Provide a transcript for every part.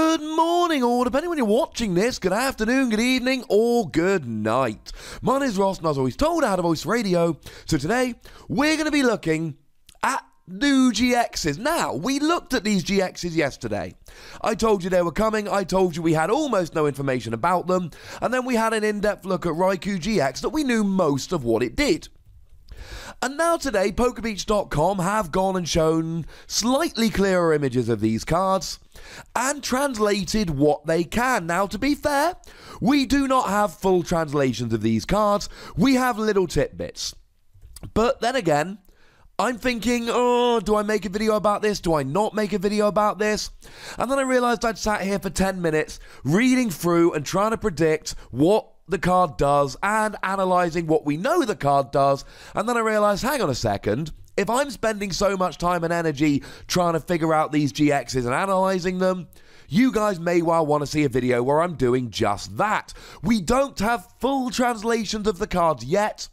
Good morning, or depending when you're watching this, good afternoon, good evening, or good night. My name is Ross, and as always told, I had a voice radio. So today, we're going to be looking at new GXs. Now, we looked at these GXs yesterday. I told you they were coming, I told you we had almost no information about them, and then we had an in-depth look at Raikou GX that we knew most of what it did. And now today, PokeBeach.com have gone and shown slightly clearer images of these cards and translated what they can. Now, to be fair, we do not have full translations of these cards. We have little tidbits. But then again, I'm thinking, oh, do I make a video about this? Do I not make a video about this? And then I realized I'd sat here for 10 minutes reading through and trying to predict what the card does and analysing what we know the card does, and then I realised, hang on a second, if I'm spending so much time and energy trying to figure out these GXs and analysing them, you guys may well want to see a video where I'm doing just that. We don't have full translations of the cards yet,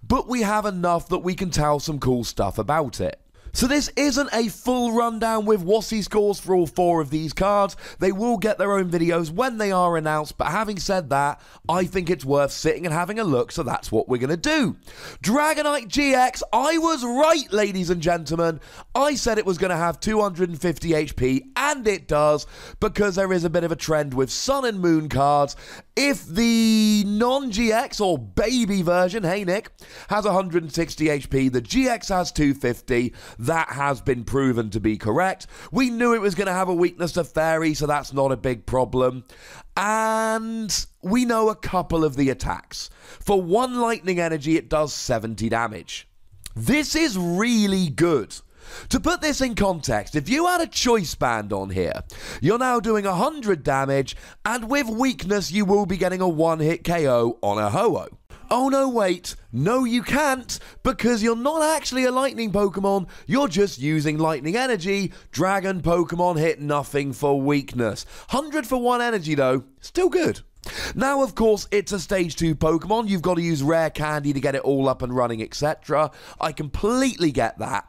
but we have enough that we can tell some cool stuff about it. So this isn't a full rundown with WotC scores for all 4 of these cards. They will get their own videos when they are announced, but having said that, I think it's worth sitting and having a look, so that's what we're going to do. Dragonite GX, I was right, ladies and gentlemen. I said it was going to have 250 HP, and it does, because there is a bit of a trend with Sun and Moon cards. If the non-GX or baby version, hey Nick, has 160 HP, the GX has 250. That has been proven to be correct. We knew it was going to have a weakness to Fairy, so that's not a big problem. And we know a couple of the attacks. For 1 lightning energy, it does 70 damage. This is really good. To put this in context, if you had a choice band on here, you're now doing 100 damage, and with weakness, you will be getting a one-hit KO on a Ho-Oh. Oh no, wait, no you can't, because you're not actually a lightning Pokemon, you're just using lightning energy. Dragon Pokemon hit nothing for weakness. 100 for 1 energy though, still good. Now, of course, it's a stage 2 Pokemon, you've got to use rare candy to get it all up and running, etc. I completely get that.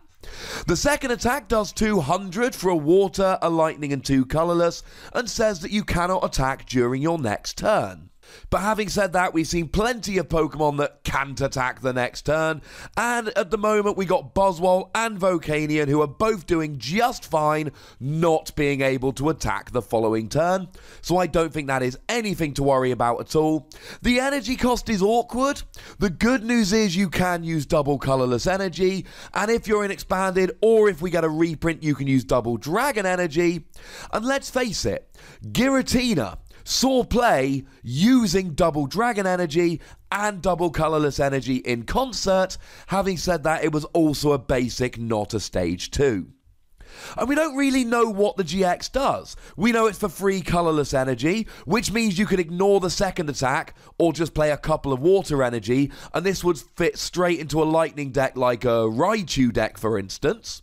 The second attack does 200 for a water, a lightning and 2 colorless, and says that you cannot attack during your next turn. But having said that, we've seen plenty of Pokemon that can't attack the next turn, and at the moment we got Buzzwole and Volcanion who are both doing just fine not being able to attack the following turn, so I don't think that is anything to worry about at all. The energy cost is awkward. The good news is you can use double colorless energy, and if you're in expanded or if we get a reprint you can use double dragon energy, and let's face it, Giratina saw play using double dragon energy and double colorless energy in concert. Having said that, it was also a basic, not a stage 2. And we don't really know what the GX does. We know it's for free colorless energy, which means you could ignore the second attack or just play a couple of water energy, and this would fit straight into a lightning deck like a Raichu deck, for instance.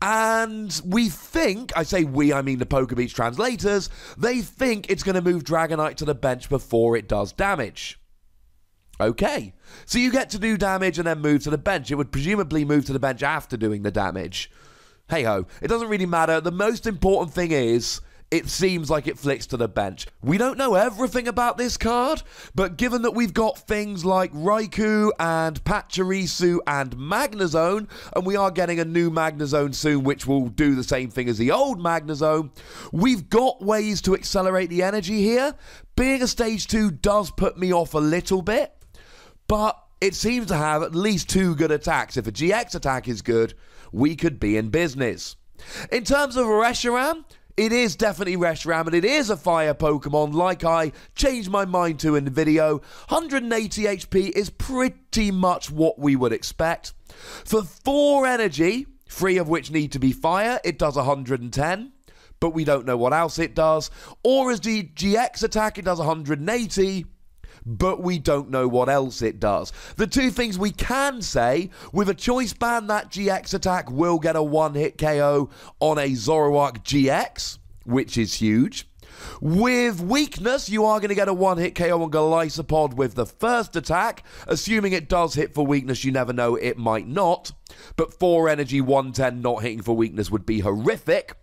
And we think, I say we, I mean the PokeBeach translators, they think it's going to move Dragonite to the bench before it does damage. Okay, so you get to do damage and then move to the bench. It would presumably move to the bench after doing the damage. Hey-ho, it doesn't really matter. The most important thing is, it seems like it flicks to the bench. We don't know everything about this card, but given that we've got things like Raikou and Pachirisu and Magnezone, and we are getting a new Magnezone soon which will do the same thing as the old Magnezone, we've got ways to accelerate the energy here. Being a stage 2 does put me off a little bit, but it seems to have at least 2 good attacks. If a GX attack is good, we could be in business. In terms of Reshiram, it is definitely Reshiram, and it is a fire Pokemon, like I changed my mind to in the video. 180 HP is pretty much what we would expect. For 4 energy, 3 of which need to be fire, it does 110, but we don't know what else it does. Or as the GX attack, it does 180, but we don't know what else it does. The 2 things we can say, with a choice band, that GX attack will get a one-hit KO on a Zoroark GX, which is huge. With weakness, you are going to get a one-hit KO on Golisopod with the first attack. Assuming it does hit for weakness, you never know, it might not. but 4 energy, 110 not hitting for weakness would be horrific.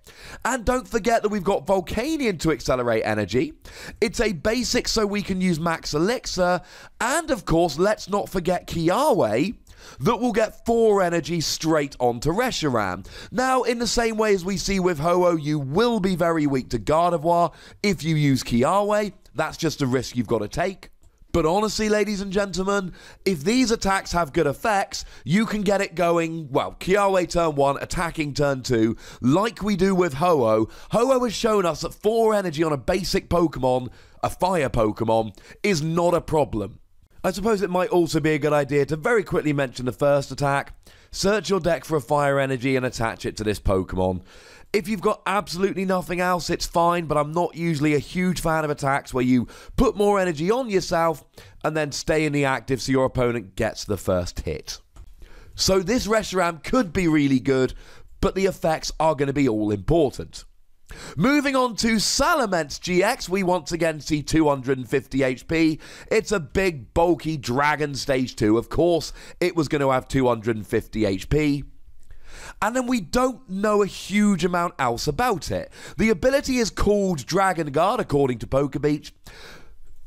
And don't forget that we've got Volcanion to accelerate energy. It's a basic so we can use Max Elixir. And of course, let's not forget Kiawe, that will get 4 energy straight onto Reshiram. Now, in the same way as we see with Ho-Oh, you will be very weak to Gardevoir if you use Kiawe. That's just a risk you've got to take. But honestly, ladies and gentlemen, if these attacks have good effects, you can get it going, well, Kiawe turn 1, attacking turn 2, like we do with Ho-Oh. Ho-Oh has shown us that 4 energy on a basic Pokemon, a fire Pokemon, is not a problem. I suppose it might also be a good idea to very quickly mention the first attack. Search your deck for a fire energy and attach it to this Pokemon. If you've got absolutely nothing else, it's fine, but I'm not usually a huge fan of attacks where you put more energy on yourself and then stay in the active so your opponent gets the first hit. So this Reshiram could be really good, but the effects are going to be all important. Moving on to Salamence GX, we once again see 250 HP. It's a big, bulky Dragon Stage 2. Of course, it was going to have 250 HP. And then we don't know a huge amount else about it. The ability is called Dragon Guard, according to PokeBeach.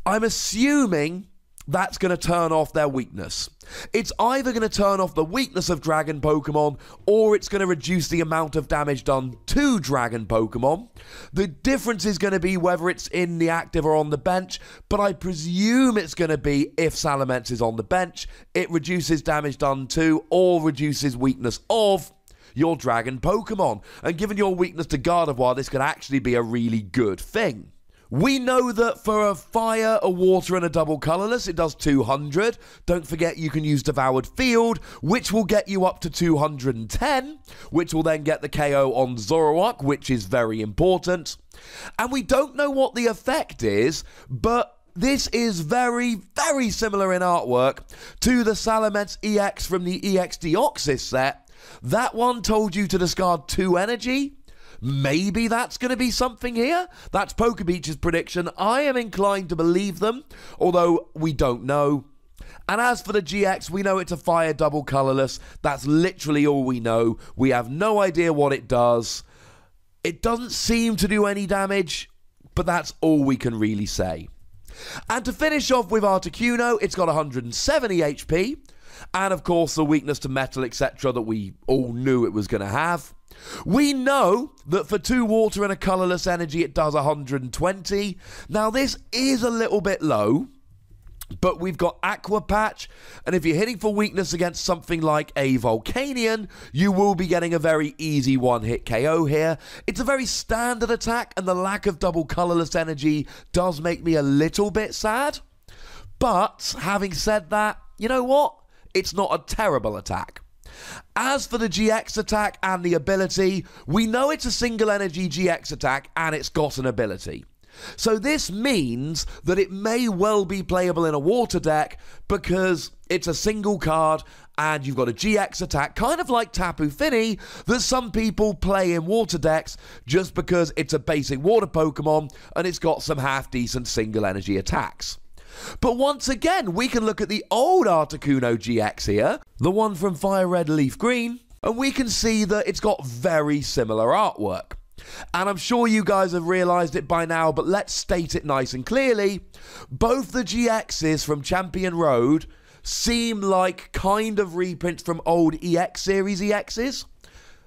I'm assuming that's going to turn off their weakness. It's either going to turn off the weakness of Dragon Pokemon, or it's going to reduce the amount of damage done to Dragon Pokemon. The difference is going to be whether it's in the active or on the bench, but I presume it's going to be if Salamence is on the bench, it reduces damage done to or reduces weakness of your Dragon Pokemon. And given your weakness to Gardevoir, this could actually be a really good thing. We know that for a fire, a water, and a double colourless, it does 200. Don't forget you can use Devoured Field, which will get you up to 210, which will then get the KO on Zoroark, which is very important. And we don't know what the effect is, but this is very, very similar in artwork to the Salamence EX from the EX Deoxys set. That one told you to discard 2 energy. Maybe that's going to be something here. That's PokeBeach's prediction. I am inclined to believe them, although we don't know. And as for the GX, we know it's a fire double colourless. That's literally all we know. We have no idea what it does. It doesn't seem to do any damage, but that's all we can really say. And to finish off with Articuno, it's got 170 HP. And of course, the weakness to metal, etc., that we all knew it was going to have. We know that for 2 water and a colourless energy, it does 120. Now, this is a little bit low, but we've got Aqua Patch, and if you're hitting for weakness against something like a Volcanion, you will be getting a very easy one-hit KO here. It's a very standard attack, and the lack of double colourless energy does make me a little bit sad. But, having said that, you know what? It's not a terrible attack. As for the GX attack and the ability, we know it's a single energy GX attack and it's got an ability. So this means that it may well be playable in a water deck because it's a single card and you've got a GX attack, kind of like Tapu Fini, that some people play in water decks just because it's a basic water Pokemon and it's got some half-decent single energy attacks. But once again, we can look at the old Articuno GX here, the one from Fire Red Leaf Green, and we can see that it's got very similar artwork. And I'm sure you guys have realised it by now, but let's state it nice and clearly. Both the GXs from Champion Road seem like kind of reprints from old EX series EXs.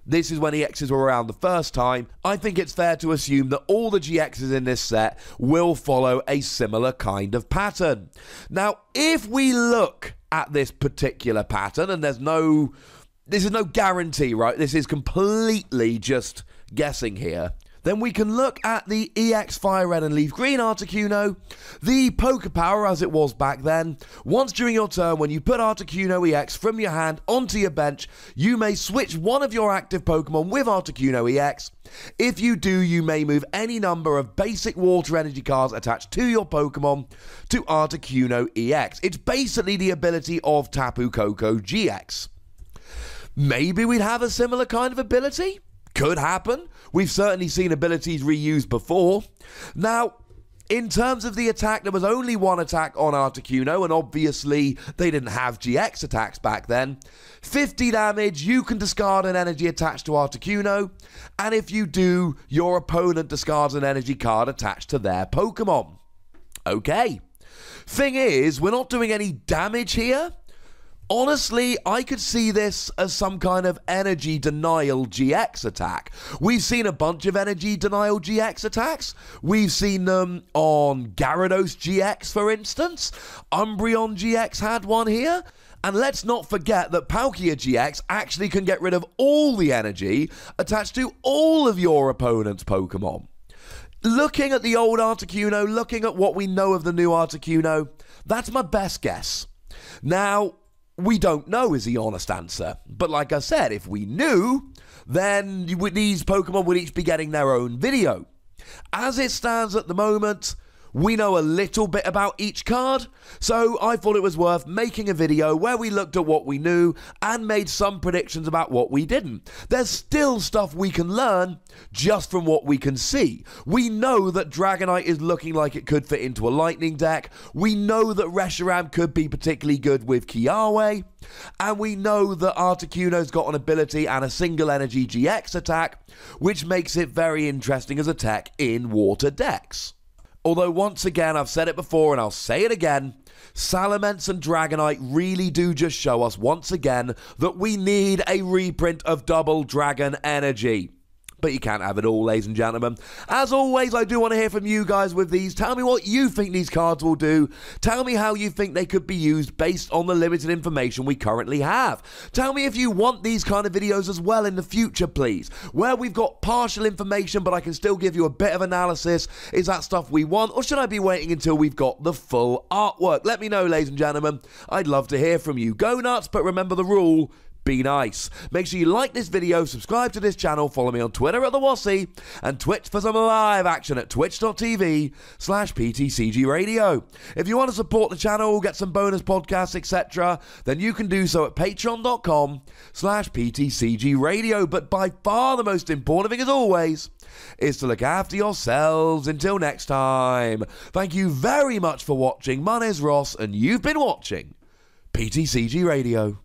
This is when EXs were around the first time. I think it's fair to assume that all the GXs in this set will follow a similar kind of pattern. Now, if we look at this particular pattern, and this is no guarantee, right? This is completely just guessing here. Then we can look at the EX Fire Red and Leaf Green Articuno, the Poké Power as it was back then. Once during your turn, when you put Articuno EX from your hand onto your bench, you may switch one of your active Pokemon with Articuno EX. If you do, you may move any number of basic water energy cards attached to your Pokemon to Articuno EX. It's basically the ability of Tapu Koko GX. Maybe we'd have a similar kind of ability? Could happen. We've certainly seen abilities reused before. Now, In terms of the attack, there was only one attack on Articuno, and obviously they didn't have GX attacks back then. 50 damage, you can discard an energy attached to Articuno, and if you do, your opponent discards an energy card attached to their Pokemon. Okay. Thing is, we're not doing any damage here. Honestly, I could see this as some kind of energy denial GX attack. We've seen a bunch of energy denial GX attacks. We've seen them on Gyarados GX, for instance. Umbreon GX had one here. And let's not forget that Palkia GX actually can get rid of all the energy attached to all of your opponent's Pokemon. Looking at the old Articuno, looking at what we know of the new Articuno, that's my best guess. Now, we don't know is the honest answer. But like I said, if we knew, then these Pokemon would each be getting their own video. As it stands at the moment, we know a little bit about each card, so I thought it was worth making a video where we looked at what we knew and made some predictions about what we didn't. There's still stuff we can learn just from what we can see. We know that Dragonite is looking like it could fit into a lightning deck. We know that Reshiram could be particularly good with Kiawe. And we know that Articuno's got an ability and a single energy GX attack, which makes it very interesting as a tech in water decks. Although, once again, I've said it before and I'll say it again, Salamence and Dragonite really do just show us once again that we need a reprint of Double Dragon Energy. But you can't have it all, ladies and gentlemen. As always, I do want to hear from you guys with these. Tell me what you think these cards will do. Tell me how you think they could be used based on the limited information we currently have. Tell me if you want these kind of videos as well in the future, please. Where we've got partial information, but I can still give you a bit of analysis. Is that stuff we want, or should I be waiting until we've got the full artwork? Let me know, ladies and gentlemen. I'd love to hear from you. Go nuts, but remember the rule. Be nice. Make sure you like this video, subscribe to this channel, follow me on Twitter at the Wassy, and Twitch for some live action at twitch.tv/PTCGRadio. If you want to support the channel, get some bonus podcasts, etc., then you can do so at patreon.com/PTCGRadio. But by far the most important thing, as always, is to look after yourselves. Until next time, thank you very much for watching. My name's Ross, and you've been watching PTCG Radio.